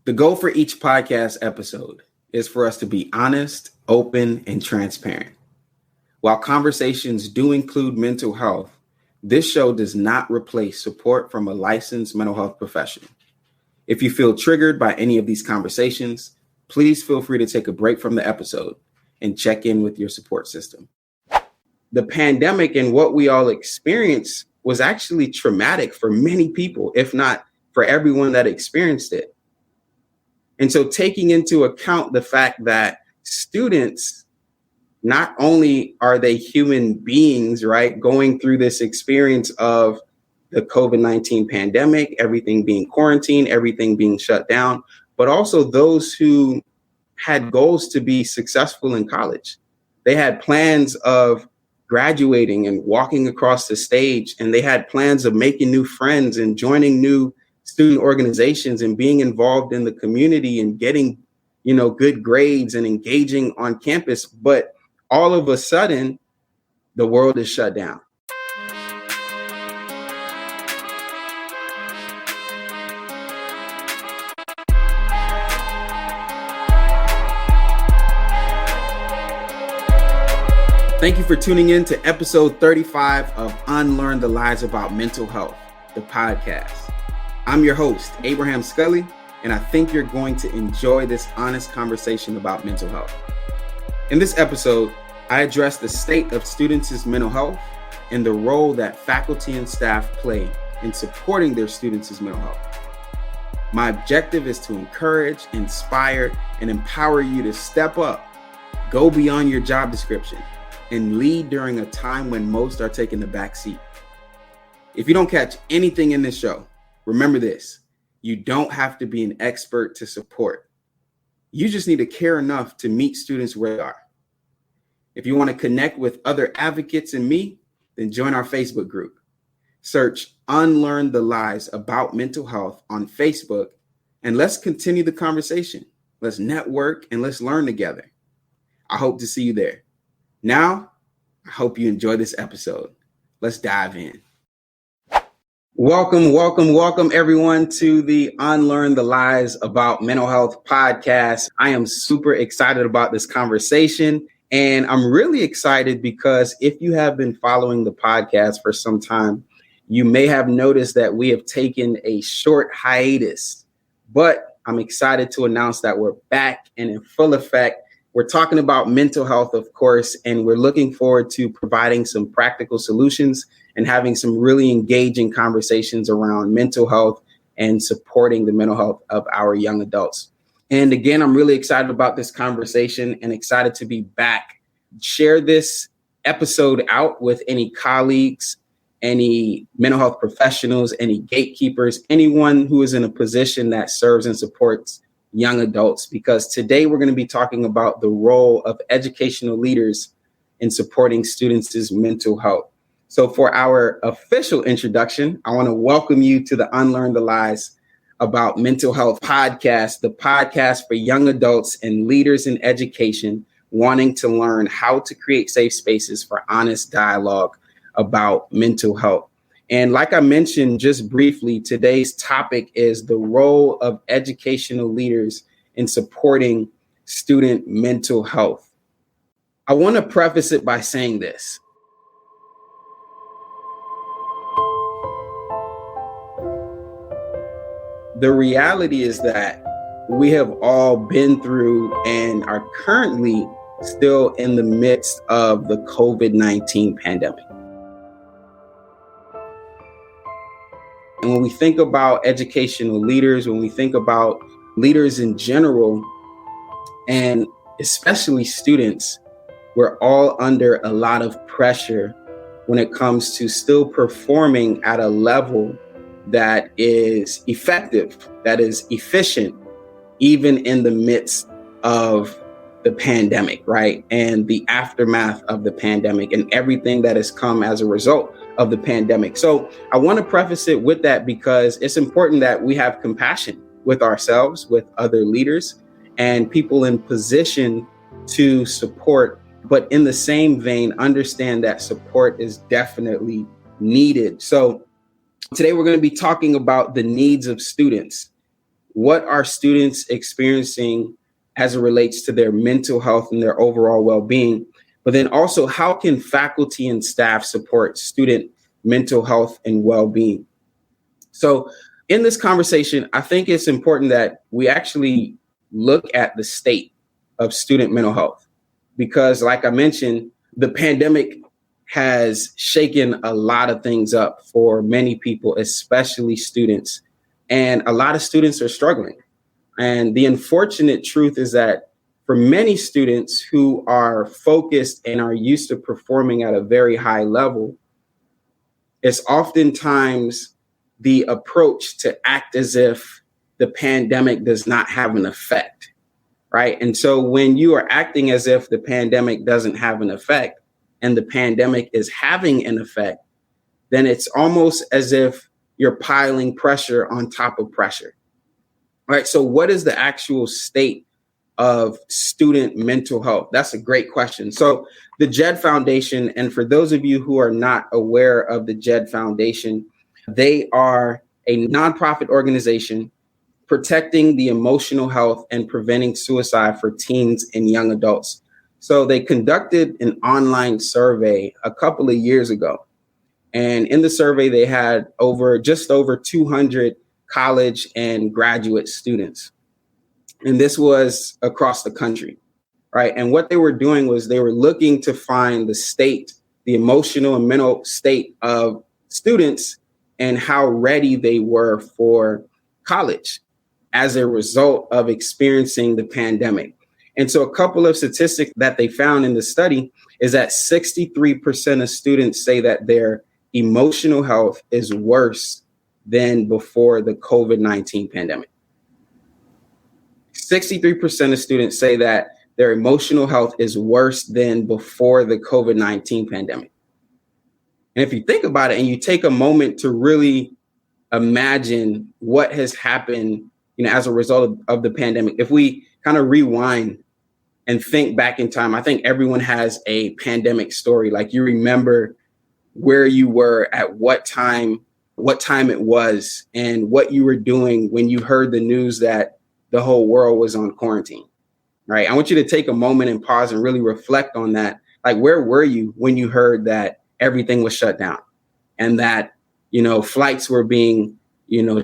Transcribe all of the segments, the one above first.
The goal for each podcast episode is for us to be honest, open, and transparent. While conversations do include mental health, this show does not replace support from a licensed mental health professional. If you feel triggered by any of these conversations, please feel free to take a break from the episode and check in with your support system. The pandemic and what we all experienced was actually traumatic for many people, if not for everyone that experienced it. And so taking into account the fact that students, not only are they human beings, right, going through this experience of the COVID-19 pandemic, everything being quarantined, everything being shut down, but also those who had goals to be successful in college. They had plans of graduating and walking across the stage, and they had plans of making new friends and joining new student organizations and being involved in the community and getting, good grades and engaging on campus. But all of a sudden, the world is shut down. Thank you for tuning in to episode 35 of Unlearn the Lies About Mental Health, the podcast. I'm your host, Abraham Scully, and I think you're going to enjoy this honest conversation about mental health. In this episode, I address the state of students' mental health and the role that faculty and staff play in supporting their students' mental health. My objective is to encourage, inspire, and empower you to step up, go beyond your job description, and lead during a time when most are taking the back seat. If you don't catch anything in this show, remember this: you don't have to be an expert to support. You just need to care enough to meet students where they are. If you want to connect with other advocates and me, then join our Facebook group. Search Unlearn the Lies About Mental Health on Facebook, and let's continue the conversation. Let's network and let's learn together. I hope to see you there. Now, I hope you enjoy this episode. Let's dive in. Welcome, everyone, to the Unlearn the Lies About Mental Health podcast. I am super excited about this conversation, and I'm really excited because if you have been following the podcast for some time, you may have noticed that we have taken a short hiatus, but I'm excited to announce that we're back and in full effect. We're talking about mental health, of course, and we're looking forward to providing some practical solutions and having some really engaging conversations around mental health and supporting the mental health of our young adults. And again, I'm really excited about this conversation and excited to be back. Share this episode out with any colleagues, any mental health professionals, any gatekeepers, anyone who is in a position that serves and supports young adults, because today we're going to be talking about the role of educational leaders in supporting students' mental health. So for our official introduction, I want to welcome you to the Unlearn the Lies About Mental Health podcast, the podcast for young adults and leaders in education wanting to learn how to create safe spaces for honest dialogue about mental health. And like I mentioned just briefly, today's topic is the role of educational leaders in supporting student mental health. I want to preface it by saying this. The reality is that we have all been through and are currently still in the midst of the COVID-19 pandemic. And when we think about educational leaders, when we think about leaders in general, and especially students, we're all under a lot of pressure when it comes to still performing at a level that is effective, that is efficient, even in the midst of the pandemic, right? And the aftermath of the pandemic and everything that has come as a result of the pandemic. So I want to preface it with that because it's important that we have compassion with ourselves, with other leaders and people in position to support, but in the same vein, understand that support is definitely needed. So today we're going to be talking about the needs of students. what are students experiencing as it relates to their mental health and their overall well-being? But then also, how can faculty and staff support student mental health and well-being? So in this conversation, I think it's important that we actually look at the state of student mental health, because like I mentioned, the pandemic has shaken a lot of things up for many people, especially students. And a lot of students are struggling. And the unfortunate truth is that for many students who are focused and are used to performing at a very high level, it's oftentimes the approach to act as if the pandemic does not have an effect, right? And so when you are acting as if the pandemic doesn't have an effect and the pandemic is having an effect, then it's almost as if you're piling pressure on top of pressure, right? So what is the actual state of student mental health? That's a great question. So the Jed Foundation, and for those of you who are not aware of the Jed Foundation, they are a nonprofit organization protecting the emotional health and preventing suicide for teens and young adults. So they conducted an online survey a couple of years ago. And in the survey, they had just over 200 college and graduate students. And this was across the country, right? And what they were doing was they were looking to find the emotional and mental state of students and how ready they were for college as a result of experiencing the pandemic. And so a couple of statistics that they found in the study is that 63% of students say that their emotional health is worse than before the COVID-19 pandemic. 63% of students say that their emotional health is worse than before the COVID-19 pandemic. And if you think about it and you take a moment to really imagine what has happened, as a result of the pandemic, if we kind of rewind and think back in time, I think everyone has a pandemic story. Like you remember where you were at what time it was, and what you were doing when you heard the news that the whole world was on quarantine, right? I want you to take a moment and pause and really reflect on that. Like, where were you when you heard that everything was shut down and that, flights were being,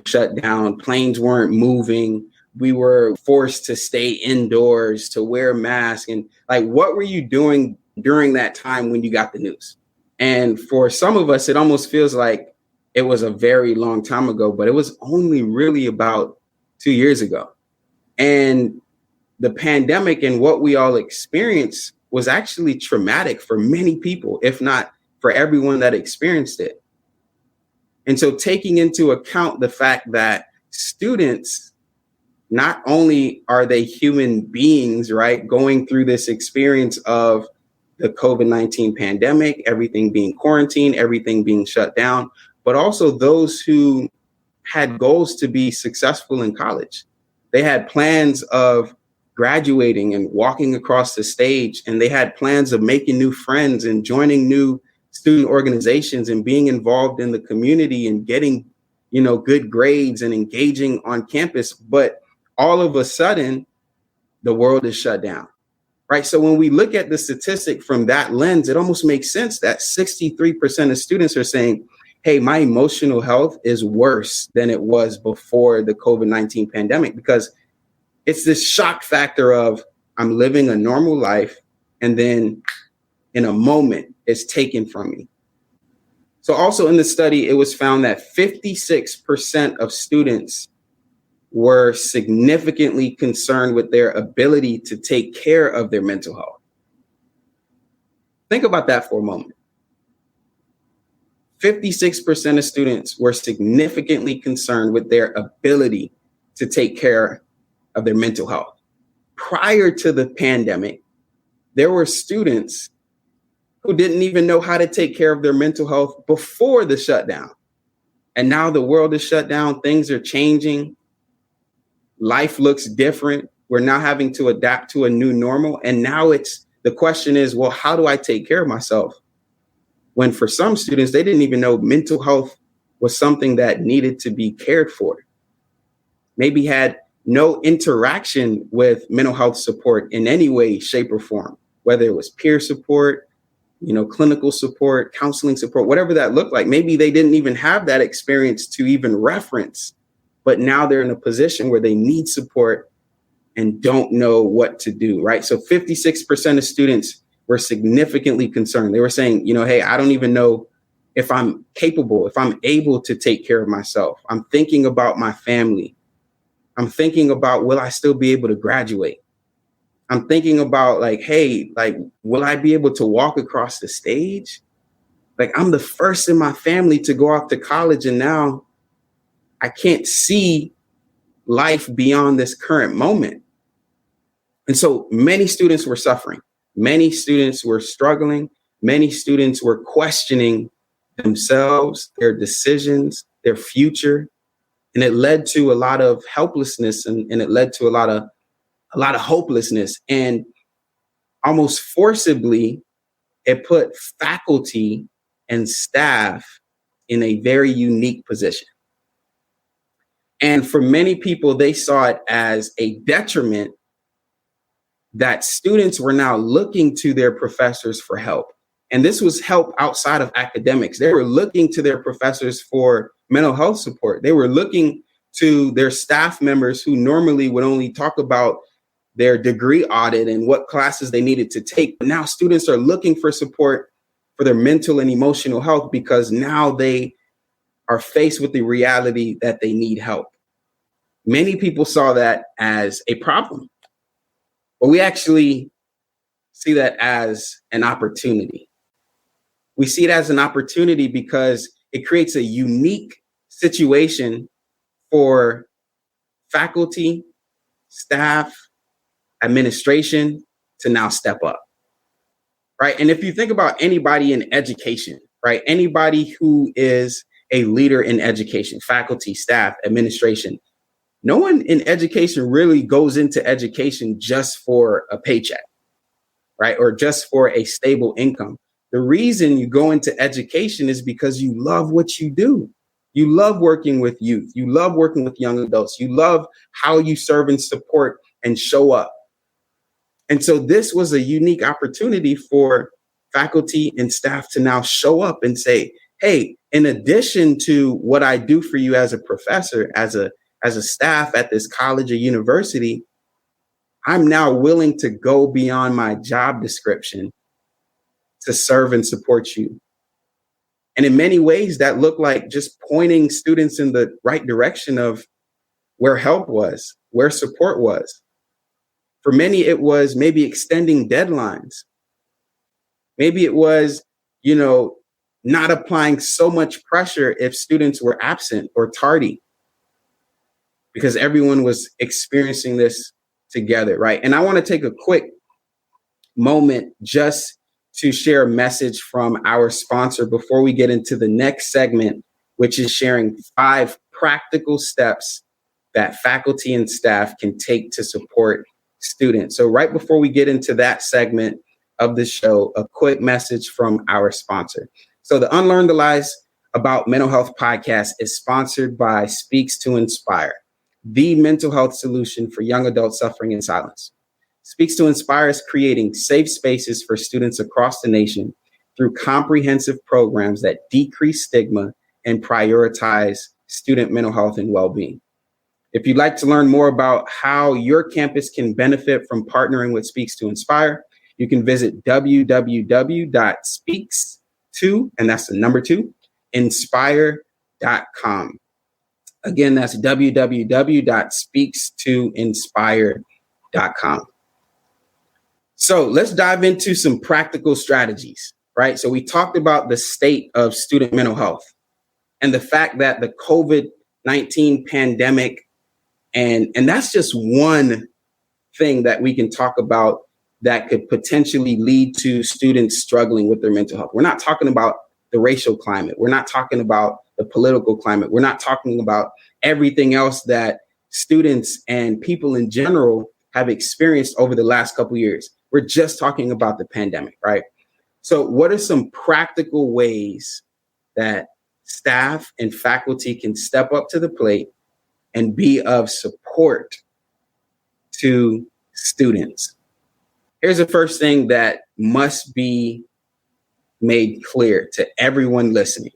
shut down, planes weren't moving, we were forced to stay indoors, to wear masks, and like, what were you doing during that time when you got the news? And for some of us, it almost feels like it was a very long time ago, but it was only really about 2 years ago. And the pandemic and what we all experienced was actually traumatic for many people, if not for everyone that experienced it. And so taking into account the fact that students, not only are they human beings, right, going through this experience of the COVID-19 pandemic, everything being quarantined, everything being shut down, but also those who had goals to be successful in college. They had plans of graduating and walking across the stage, and they had plans of making new friends and joining new student organizations and being involved in the community and getting, good grades and engaging on campus. But all of a sudden, the world is shut down, right? So when we look at the statistic from that lens, it almost makes sense that 63% of students are saying, hey, my emotional health is worse than it was before the COVID-19 pandemic, because it's this shock factor of I'm living a normal life, and then in a moment it's taken from me. So also in the study, it was found that 56% of students were significantly concerned with their ability to take care of their mental health. Think about that for a moment. 56% of students were significantly concerned with their ability to take care of their mental health. Prior to the pandemic, there were students who didn't even know how to take care of their mental health before the shutdown. And now the world is shut down, things are changing, life looks different. We're now having to adapt to a new normal. And now the question is, well, how do I take care of myself? When for some students, they didn't even know mental health was something that needed to be cared for. maybe had no interaction with mental health support in any way, shape, or form, whether it was peer support, clinical support, counseling support, whatever that looked like. Maybe they didn't even have that experience to even reference, but now they're in a position where they need support and don't know what to do, right? So 56% of students were significantly concerned. They were saying, hey, I don't even know if I'm capable, if I'm able to take care of myself. I'm thinking about my family. I'm thinking about, will I still be able to graduate? I'm thinking about hey, will I be able to walk across the stage? I'm the first in my family to go off to college, and now I can't see life beyond this current moment. And so many students were suffering. Many students were struggling. Many students were questioning themselves, their decisions, their future. And it led to a lot of helplessness, and it led to a lot of hopelessness. And almost forcibly, it put faculty and staff in a very unique position. And for many people, they saw it as a detriment that students were now looking to their professors for help. And this was help outside of academics. They were looking to their professors for mental health support. They were looking to their staff members who normally would only talk about their degree audit and what classes they needed to take. But now students are looking for support for their mental and emotional health because now they are faced with the reality that they need help. Many people saw that as a problem, but we actually see that as an opportunity. We see it as an opportunity because it creates a unique situation for faculty, staff, administration to now step up, right? And if you think about anybody in education, right, anybody who is a leader in education, faculty, staff, administration, no one in education really goes into education just for a paycheck, right, or just for a stable income. The reason you go into education is because you love what you do. You love working with youth. You love working with young adults. You love how you serve and support and show up. And so this was a unique opportunity for faculty and staff to now show up and say, hey, in addition to what I do for you as a professor, as a staff at this college or university, I'm now willing to go beyond my job description to serve and support you. And in many ways, that looked like just pointing students in the right direction of where help was, where support was. For many, it was maybe extending deadlines. Maybe it was, not applying so much pressure if students were absent or tardy, because everyone was experiencing this together, right? And I want to take a quick moment just to share a message from our sponsor before we get into the next segment, which is sharing 5 practical steps that faculty and staff can take to support students. So right before we get into that segment of the show, a quick message from our sponsor. So the Unlearn the Lies About Mental Health podcast is sponsored by Speaks to Inspire, the mental health solution for young adults suffering in silence. Speaks to Inspire is creating safe spaces for students across the nation through comprehensive programs that decrease stigma and prioritize student mental health and well-being. If you'd like to learn more about how your campus can benefit from partnering with Speaks to Inspire, you can visit www.speaks2, and that's the number 2, inspire.com. Again, that's www.speaks2inspire.com. So let's dive into some practical strategies, right? So we talked about the state of student mental health and the fact that the COVID-19 pandemic, and that's just one thing that we can talk about that could potentially lead to students struggling with their mental health. We're not talking about the racial climate. We're not talking about the political climate. We're not talking about everything else that students and people in general have experienced over the last couple of years. We're just talking about the pandemic, right? So what are some practical ways that staff and faculty can step up to the plate and be of support to students. Here's the first thing that must be made clear to everyone listening.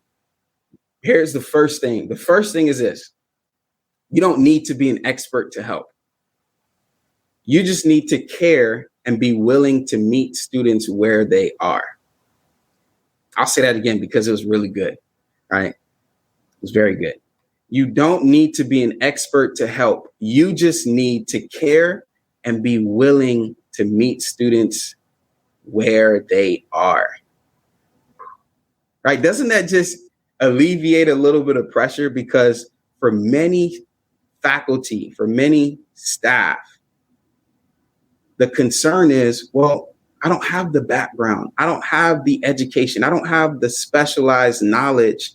Here's the first thing. The first thing is this: you don't need to be an expert to help. You just need to care and be willing to meet students where they are. I'll say that again because it was really good, right? It was very good. You don't need to be an expert to help. You just need to care and be willing to meet students where they are. Right? Doesn't that just alleviate a little bit of pressure? Because for many faculty, for many staff, the concern is, well, I don't have the background. I don't have the education. I don't have the specialized knowledge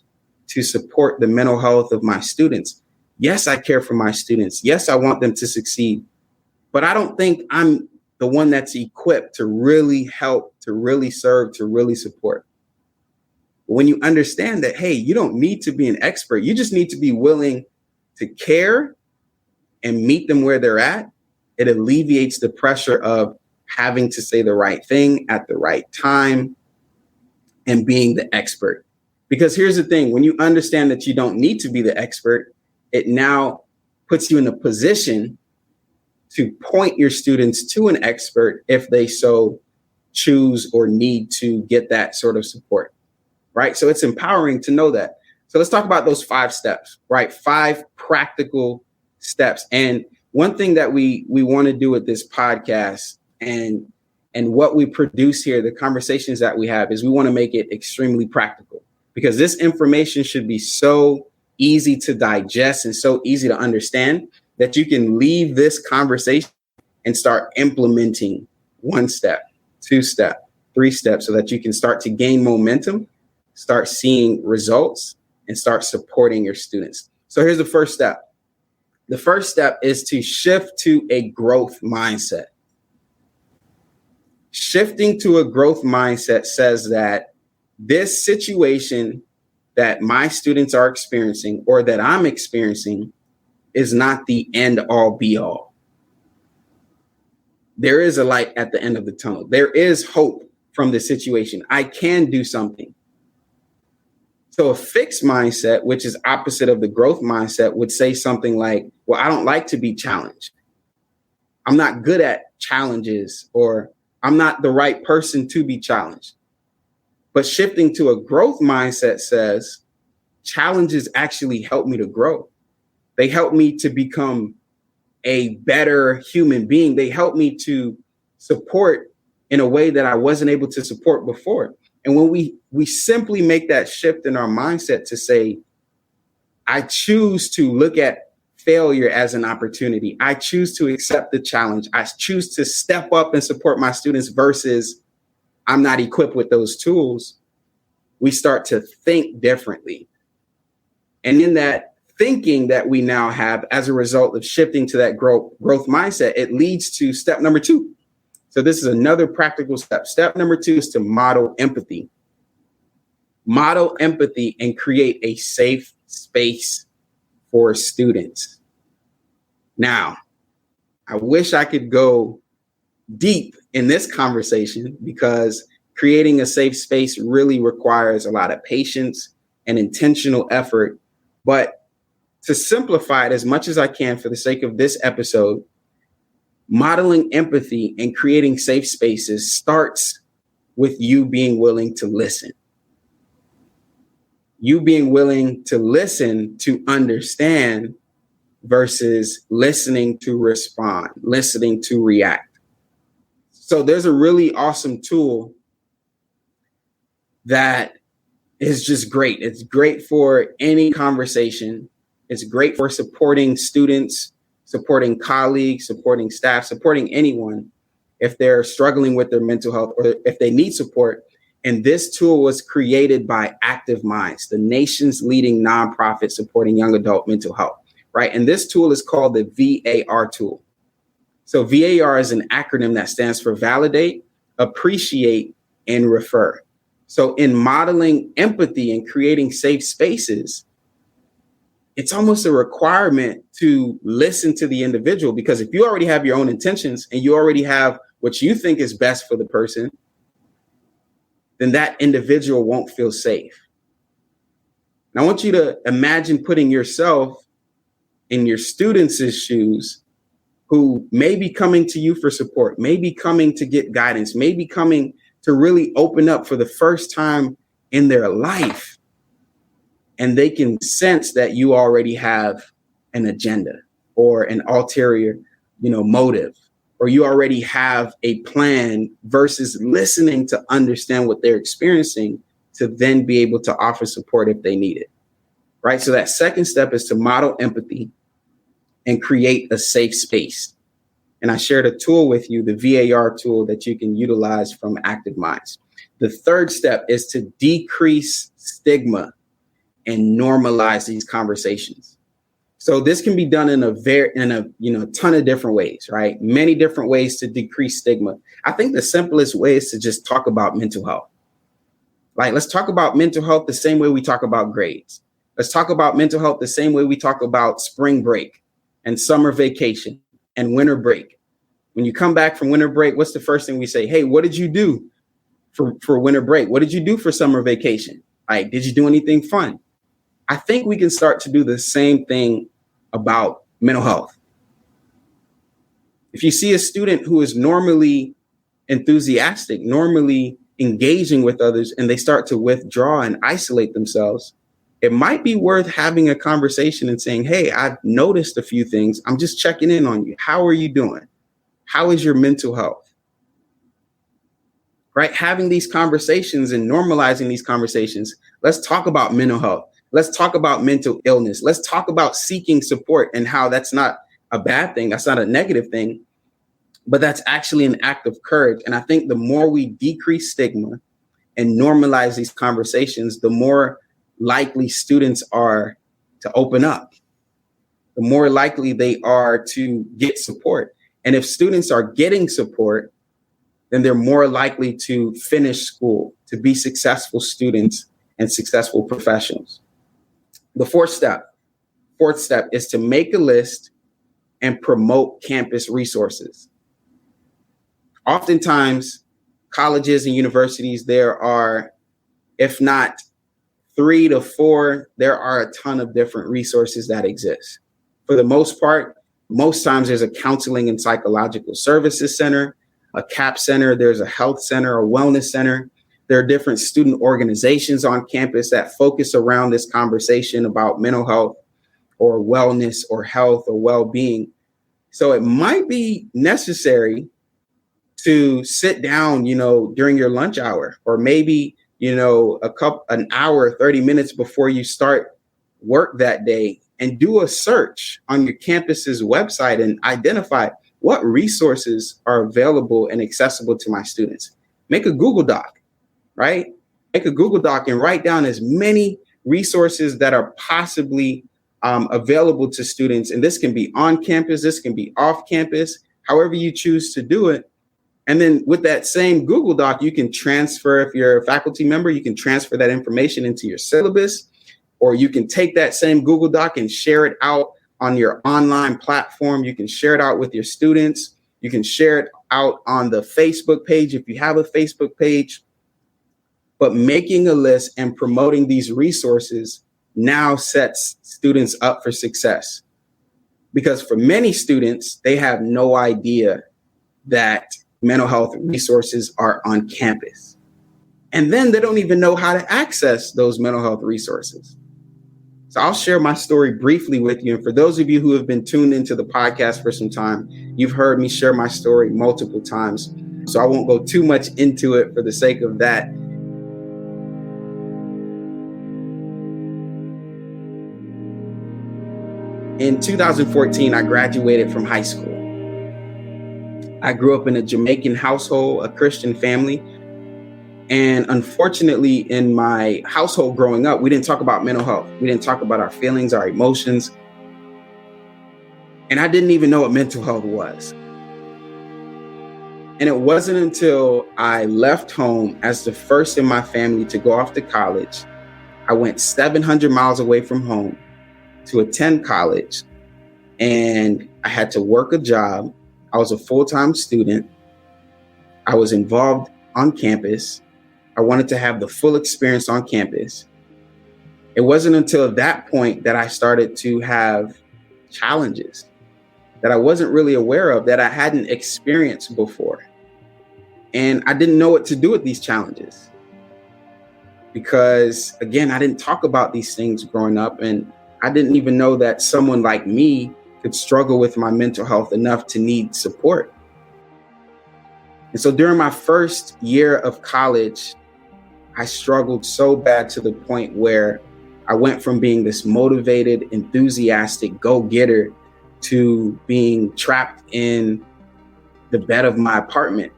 to support the mental health of my students. Yes, I care for my students. Yes, I want them to succeed. But I don't think I'm the one that's equipped to really help, to really serve, to really support. When you understand that, hey, you don't need to be an expert. You just need to be willing to care and meet them where they're at. It alleviates the pressure of having to say the right thing at the right time and being the expert. Because here's the thing, when you understand that you don't need to be the expert, it now puts you in a position to point your students to an expert if they so choose or need to get that sort of support, right? So it's empowering to know that. So let's talk about those 5 steps, right? 5 practical steps. And one thing that we want to do with this podcast and what we produce here, the conversations that we have, is we want to make it extremely practical, because this information should be so easy to digest and so easy to understand that you can leave this conversation and start implementing 1 step, 2 step, 3 steps, so that you can start to gain momentum, start seeing results, and start supporting your students. So here's the first step. The first step is to shift to a growth mindset. Shifting to a growth mindset says that this situation that my students are experiencing or that I'm experiencing is not the end all be all. There is a light at the end of the tunnel. There is hope from the situation. I can do something. So a fixed mindset, which is opposite of the growth mindset, would say something like, well, I don't like to be challenged. I'm not good at challenges, or I'm not the right person to be challenged. But shifting to a growth mindset says challenges actually help me to grow. They help me to become a better human being. They help me to support in a way that I wasn't able to support before. And when we simply make that shift in our mindset to say, I choose to look at failure as an opportunity. I choose to accept the challenge. I choose to step up and support my students versus I'm not equipped with those tools. We start to think differently. And in that thinking that we now have as a result of shifting to that growth mindset, it leads to step number 2. So this is another practical step. Step number 2 is to model empathy. Model empathy and create a safe space for students. Now, I wish I could go deep in this conversation, because creating a safe space really requires a lot of patience and intentional effort. But to simplify it as much as I can for the sake of this episode, modeling empathy and creating safe spaces starts with you being willing to listen. You being willing to listen to understand versus listening to respond, listening to react. So there's a really awesome tool that is just great. It's great for any conversation. It's great for supporting students, supporting colleagues, supporting staff, supporting anyone if they're struggling with their mental health or if they need support. And this tool was created by Active Minds, the nation's leading nonprofit supporting young adult mental health, right? And this tool is called the VAR tool. So VAR is an acronym that stands for validate, appreciate, and refer. So in modeling empathy and creating safe spaces, it's almost a requirement to listen to the individual, because if you already have your own intentions and you already have what you think is best for the person, then that individual won't feel safe. And I want you to imagine putting yourself in your students' shoes, who may be coming to you for support, may be coming to get guidance, may be coming to really open up for the first time in their life. And they can sense that you already have an agenda or an ulterior, motive, or you already have a plan, versus listening to understand what they're experiencing to then be able to offer support if they need it, right? So that second step is to model empathy and create a safe space. And I shared a tool with you, the VAR tool that you can utilize from Active Minds. The third step is to decrease stigma and normalize these conversations. So this can be done in a ton of different ways, right? Many different ways to decrease stigma. I think the simplest way is to just talk about mental health. Like, let's talk about mental health the same way we talk about grades. Let's talk about mental health the same way we talk about spring break and summer vacation and winter break. When you come back from winter break, what's the first thing we say? Hey, what did you do for winter break? What did you do for summer vacation? Like, did you do anything fun? I think we can start to do the same thing about mental health. If you see a student who is normally enthusiastic, normally engaging with others, and they start to withdraw and isolate themselves, it might be worth having a conversation and saying, hey, I've noticed a few things. I'm just checking in on you. How are you doing? How is your mental health? Right? Having these conversations and normalizing these conversations. Let's talk about mental health. Let's talk about mental illness. Let's talk about seeking support and how that's not a bad thing. That's not a negative thing, but that's actually an act of courage. And I think the more we decrease stigma and normalize these conversations, the more likely students are to open up, the more likely they are to get support. And if students are getting support, then they're more likely to finish school, to be successful students and successful professionals. The fourth step is to make a list and promote campus resources. Oftentimes, colleges and universities, there are, if not 3 to 4, there are a ton of different resources that exist. For the most part, most times there's a counseling and psychological services center, a CAP center, there's a health center, a wellness center. There are different student organizations on campus that focus around this conversation about mental health or wellness or health or well-being. So it might be necessary to sit down, during your lunch hour, or maybe, an hour, 30 minutes before you start work that day, and do a search on your campus's website and identify what resources are available and accessible to my students. Make a Google Doc, right? Make a Google Doc and write down as many resources that are possibly available to students. And this can be on campus, this can be off campus, however you choose to do it. And then with that same Google Doc, you can transfer, if you're a faculty member, you can transfer that information into your syllabus, or you can take that same Google Doc and share it out on your online platform. You can share it out with your students. You can share it out on the Facebook page if you have a Facebook page. But making a list and promoting these resources now sets students up for success. Because for many students, they have no idea that mental health resources are on campus. And then they don't even know how to access those mental health resources. So I'll share my story briefly with you. And for those of you who have been tuned into the podcast for some time, you've heard me share my story multiple times. So I won't go too much into it for the sake of that. In 2014, I graduated from high school. I grew up in a Jamaican household, a Christian family. And unfortunately, in my household growing up, we didn't talk about mental health. We didn't talk about our feelings, our emotions. And I didn't even know what mental health was. And it wasn't until I left home as the first in my family to go off to college. I went 700 miles away from home to attend college, and I had to work a job. I was a full-time student. I was involved on campus. I wanted to have the full experience on campus. It wasn't until that point that I started to have challenges that I wasn't really aware of, that I hadn't experienced before. And I didn't know what to do with these challenges because, again, I didn't talk about these things growing up, and I didn't even know that someone like me could struggle with my mental health enough to need support. And so during my first year of college, I struggled so bad to the point where I went from being this motivated, enthusiastic go-getter to being trapped in the bed of my apartment,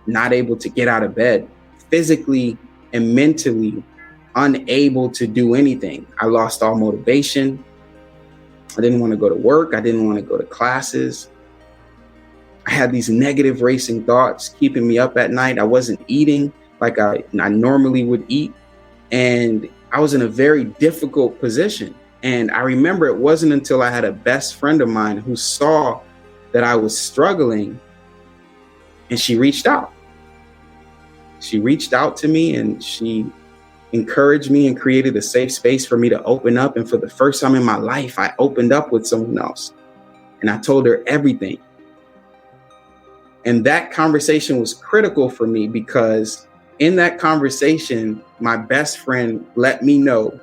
not able to get out of bed, physically and mentally unable to do anything. I lost all motivation. I didn't want to go to work. I didn't want to go to classes. I had these negative racing thoughts keeping me up at night. I wasn't eating like I normally would eat. And I was in a very difficult position. And I remember it wasn't until I had a best friend of mine who saw that I was struggling, and she reached out. She reached out to me, and she encouraged me and created a safe space for me to open up. And for the first time in my life, I opened up with someone else, and I told her everything. And that conversation was critical for me because in that conversation, my best friend let me know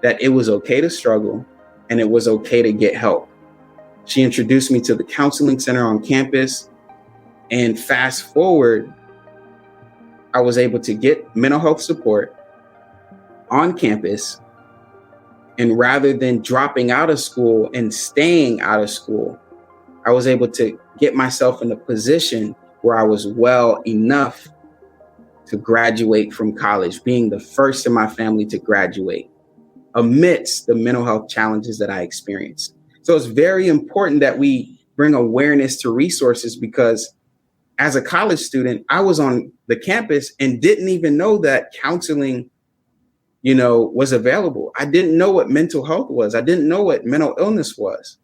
that it was okay to struggle and it was okay to get help. She introduced me to the counseling center on campus. And fast forward, I was able to get mental health support on campus. And rather than dropping out of school and staying out of school, I was able to get myself in a position where I was well enough to graduate from college, being the first in my family to graduate amidst the mental health challenges that I experienced. So it's very important that we bring awareness to resources, because as a college student, I was on the campus and didn't even know that counseling, was available. I didn't know what mental health was. I didn't know what mental illness was.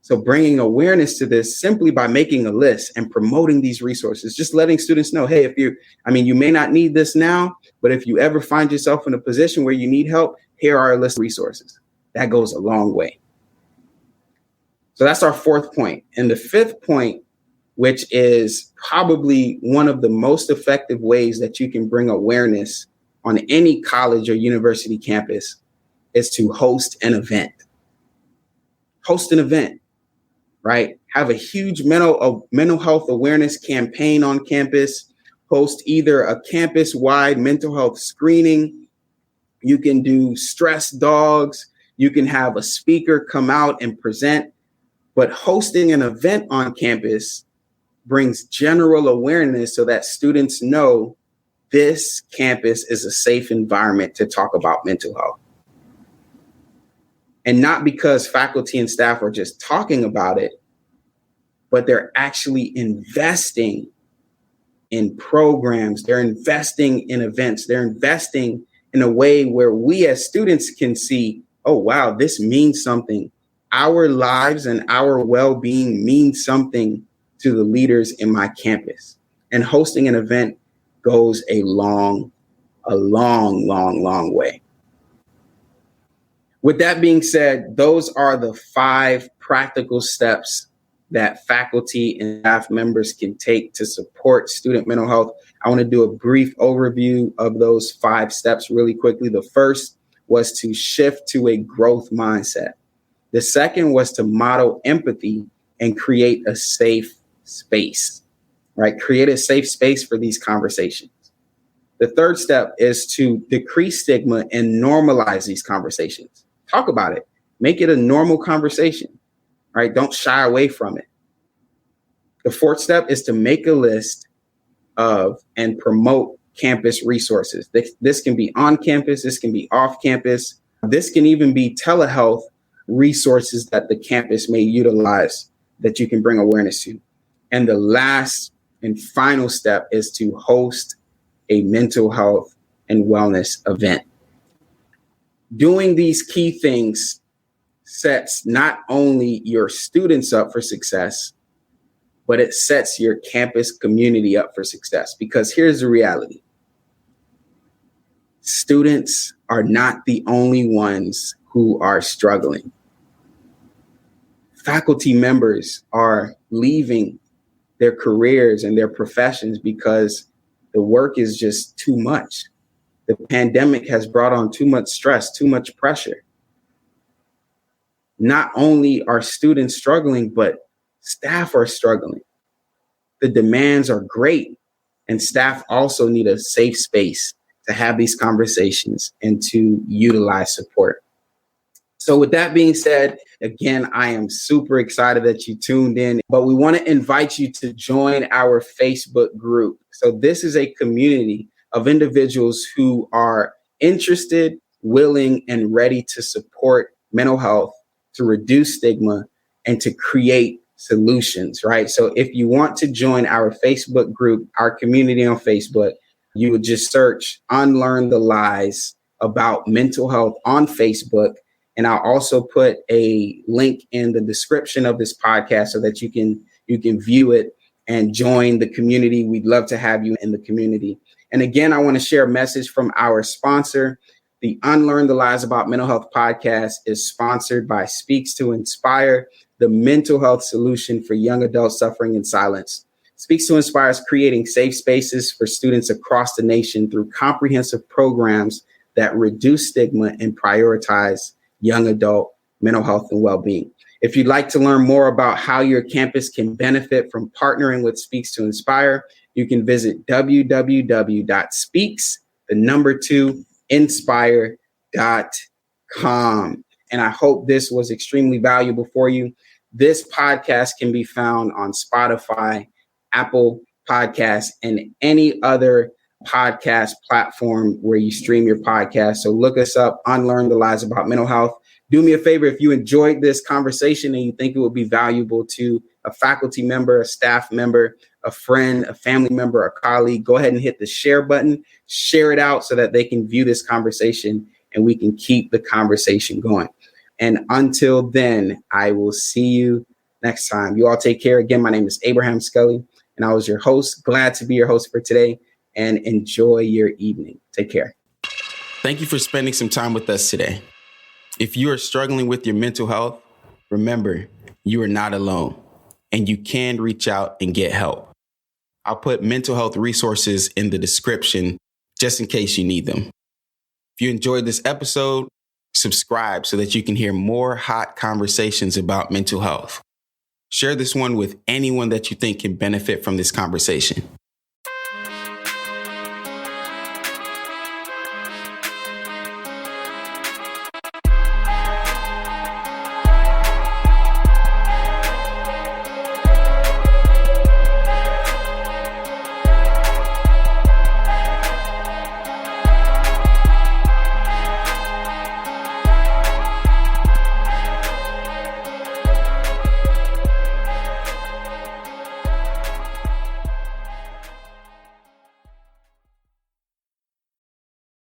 So bringing awareness to this simply by making a list and promoting these resources, just letting students know, hey, you may not need this now, but if you ever find yourself in a position where you need help, here are a list of resources. That goes a long way. So that's our fourth point. And the fifth point, which is probably one of the most effective ways that you can bring awareness on any college or university campus, is to host an event. Host an event. Right? Have a huge mental health awareness campaign on campus. Host either a campus-wide mental health screening. You can do stress dogs. You can have a speaker come out and present. But hosting an event on campus brings general awareness so that students know this campus is a safe environment to talk about mental health. And not because faculty and staff are just talking about it, but they're actually investing in programs. They're investing in events. They're investing in a way where we as students can see, oh, wow, this means something. Our lives and our well-being mean something to the leaders in my campus. And hosting an event goes a long way. With that being said, those are the 5 practical steps that faculty and staff members can take to support student mental health. I want to do a brief overview of those 5 steps really quickly. The first was to shift to a growth mindset. The second was to model empathy and create a safe space, right? Create a safe space for these conversations. The third step is to decrease stigma and normalize these conversations. Talk about it. Make it a normal conversation, right? Don't shy away from it. The fourth step is to make a list of and promote campus resources. This can be on campus. This can be off campus. This can even be telehealth resources that the campus may utilize that you can bring awareness to. And the last and final step is to host a mental health and wellness event. Doing these key things sets not only your students up for success, but it sets your campus community up for success. Because here's the reality. Students are not the only ones who are struggling. Faculty members are leaving their careers and their professions because the work is just too much. The pandemic has brought on too much stress, too much pressure. Not only are students struggling, but staff are struggling. The demands are great, and staff also need a safe space to have these conversations and to utilize support. So with that being said, again, I am super excited that you tuned in, but we want to invite you to join our Facebook group. So this is a community of individuals who are interested, willing, and ready to support mental health, to reduce stigma, and to create solutions, right? So if you want to join our Facebook group, our community on Facebook, you would just search Unlearn the Lies About Mental Health on Facebook. And I'll also put a link in the description of this podcast so that you can view it and join the community. We'd love to have you in the community. And again, I want to share a message from our sponsor. The Unlearn the Lies About Mental Health podcast is sponsored by Speaks2Inspire, the mental health solution for young adults suffering in silence. Speaks2Inspire is creating safe spaces for students across the nation through comprehensive programs that reduce stigma and prioritize young adult mental health and well-being. If you'd like to learn more about how your campus can benefit from partnering with Speaks2Inspire, you can visit www.speaks2inspire.com. And I hope this was extremely valuable for you. This podcast can be found on Spotify, Apple Podcasts, and any other podcast platform where you stream your podcast. So look us up, Unlearn the Lies About Mental Health. Do me a favor, if you enjoyed this conversation and you think it would be valuable to a faculty member, a staff member, a friend, a family member, a colleague, go ahead and hit the share button, share it out so that they can view this conversation and we can keep the conversation going. And until then, I will see you next time. You all take care. Again, my name is Abraham Scully and I was your host. Glad to be your host for today. And enjoy your evening. Take care. Thank you for spending some time with us today. If you are struggling with your mental health, remember, you are not alone and you can reach out and get help. I'll put mental health resources in the description just in case you need them. If you enjoyed this episode, subscribe so that you can hear more hot conversations about mental health. Share this one with anyone that you think can benefit from this conversation.